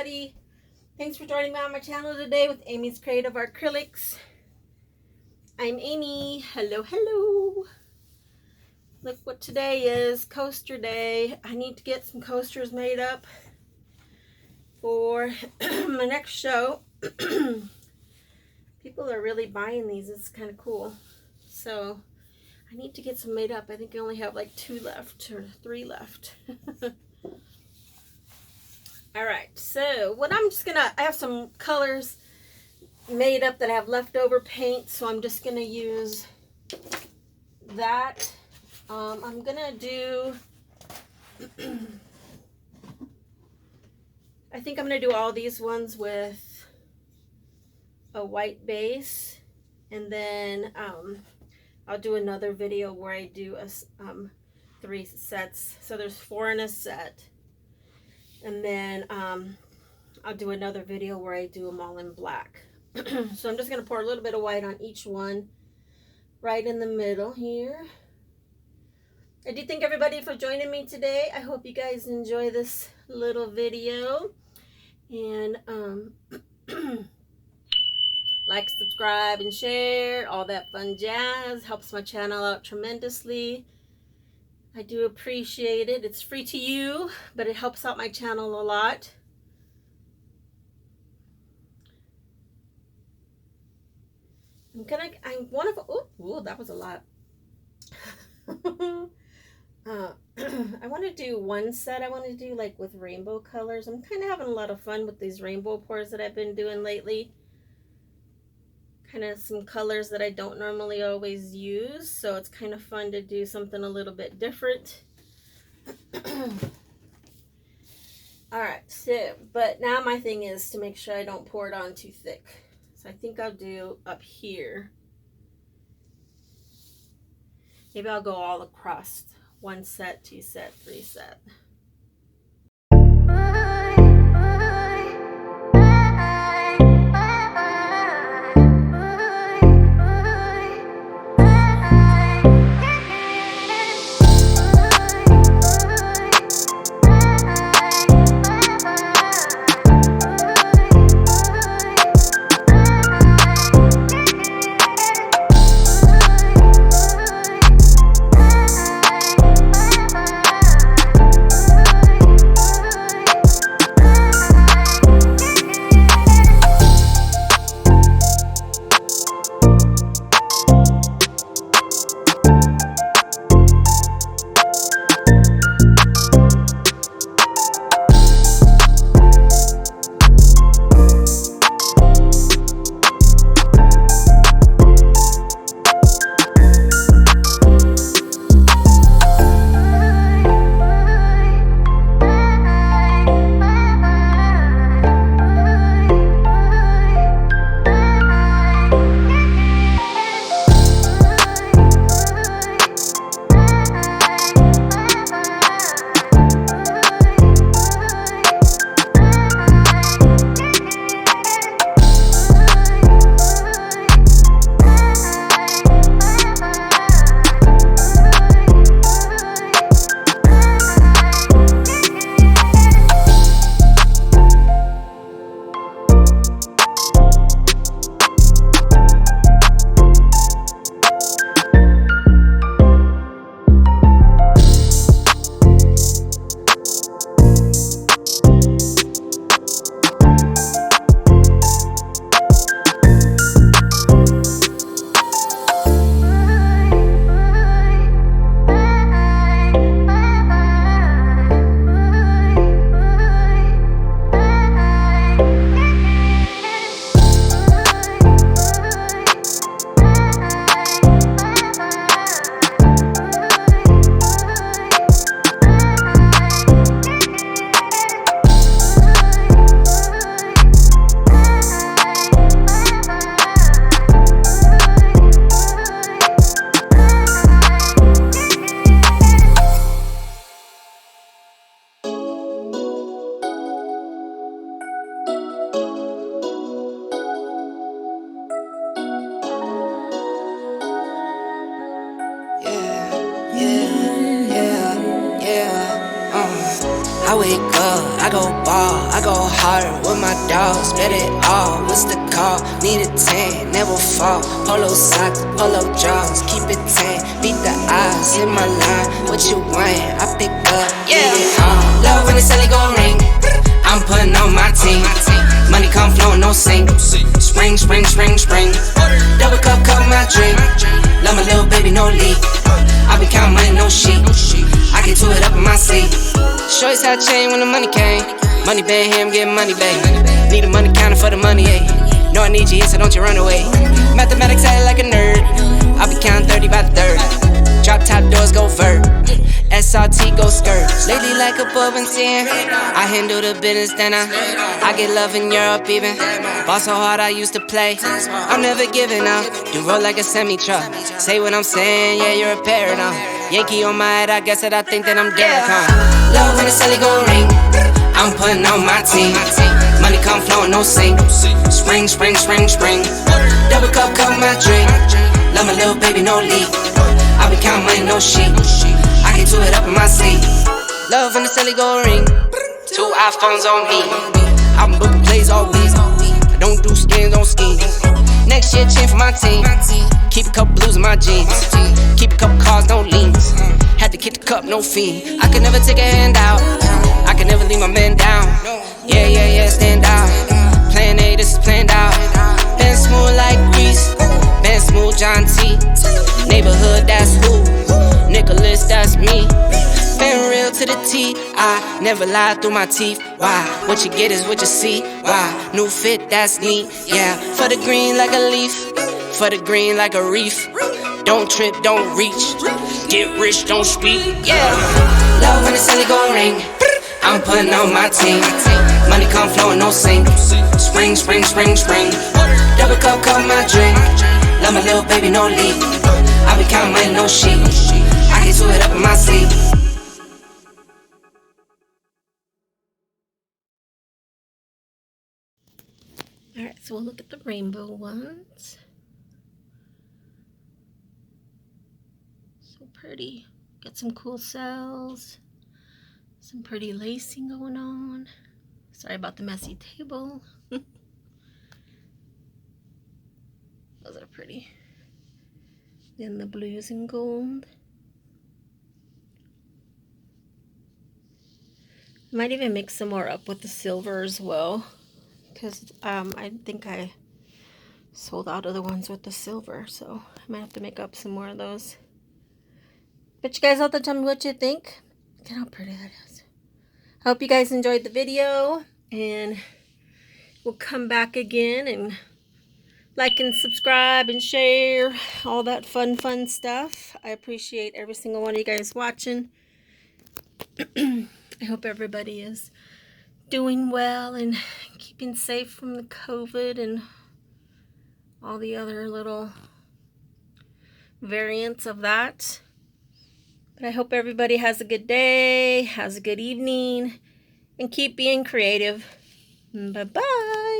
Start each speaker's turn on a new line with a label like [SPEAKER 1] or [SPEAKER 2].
[SPEAKER 1] everybody. Thanks for joining me on my channel today with Amy's Creative Acrylics. I'm Amy. Hello, hello. Look what today is, coaster day. I need to get some coasters made up for my next show. People are really buying these. It's kind of cool. So I need to get some made up. I think I only have like 2 left or 3 left. All right, so what I'm just gonna, I have some colors made up that I have leftover paint, so I'm just gonna use that. I'm gonna do, I think I'm gonna do all these ones with a white base, and then I'll do another video where I do a 3 sets. So there's 4 in a set. And then I'll do another video where I do them all in black. So I'm just going to pour a little bit of white on each one right in the middle here. I do thank everybody for joining me today. I hope you guys enjoy this little video. And like, subscribe, and share. All that fun jazz helps my channel out tremendously. I do appreciate it. It's free to you, but it helps out my channel a lot. Oh, that was a lot. I want to do one set. I want to do like with rainbow colors. I'm kind of having a lot of fun with these rainbow pours that I've been doing lately. Kind of some colors that I don't normally always use, so it's kind of fun to do something a little bit different. All right, so but now my thing is to make sure I don't pour it on too thick, so I think I'll do up here, maybe I'll go all across 1 set, 2 set, 3 set.
[SPEAKER 2] I wake up, I go ball, I go harder with my dogs, bet it all, what's the call? Need a 10, never fall, polo socks, polo jaws, keep it 10, beat the odds, hit my line, what you want, I pick up, yeah, love when the celly gon' ring, I'm putting on my team, money come flowing, no sink, spring, spring, spring, spring, double cup, cup my drink, love my little baby, no leak, I be counting money, no sheet, I get to it up in my seat. Shorties had chain when the money came. Money been here, I'm getting money, babe. Need a money counter for the money, ayy. Know I need you here, so don't you run away. Mathematics act like a nerd. I be counting 30 by the third. Drop top doors go vert. SRT go skirt. Lately like a bub and 10. I handle the business, then I get love in Europe even. Ball so hard I used to play. I'm never giving up. You roll like a semi-truck. Say what I'm saying, yeah, you're a parrot, Yankee on my head, I guess that I think that I'm Derek, Love when the celly gon' ring, I'm putting on my team. Money come flowing, no sink. Spring, spring, spring, spring. Double cup, cup my drink. Love my little baby, no leak. I be counting money, no sheet. I get to it up in my seat. Love when the celly gon' ring. 2 iPhones on me. I'm booking plays all week. I don't do skins on schemes. Next year, chain for my team. Keep a couple blues in my jeans. Keep a couple cars, no leans. Had to kick the cup, no fiend. I could never take a hand out. I could never leave my man down. Yeah, yeah, yeah, stand out. Plan A, this is planned out. Been smooth like grease. Been smooth, John T. Neighborhood, that's who. Nicholas, that's me. Been real to the T. I never lie through my teeth. Why? What you get is what you see. Why? New fit, that's neat. Yeah, for the green like a leaf. For the green like a reef. Don't trip, don't reach. Get rich, don't speak. Yeah. Love when the celly gon' ring. I'm putting on my team. Money come flowing, no sink. Spring, spring, spring, spring. Double cup, cup my drink. Love my little baby, no leak. I be counting money, no sheet. I get to it up in my seat.
[SPEAKER 1] Alright, so we'll look at the rainbow ones. So pretty. Got some cool cells. Some pretty lacing going on. Sorry about the messy table. Those are pretty. Then the blues and gold. Might even mix some more up with the silver as well. Because I think I sold out of the ones with the silver. So I might have to make up some more of those. But you guys have to tell me what you think. Look at how pretty that is. I hope you guys enjoyed the video. And we'll come back again and like and subscribe and share. All that fun stuff. I appreciate every single one of you guys watching. I hope everybody is doing well and keeping safe from the COVID and all the other little variants of that. But I hope everybody has a good day, has a good evening, and keep being creative. Bye-bye.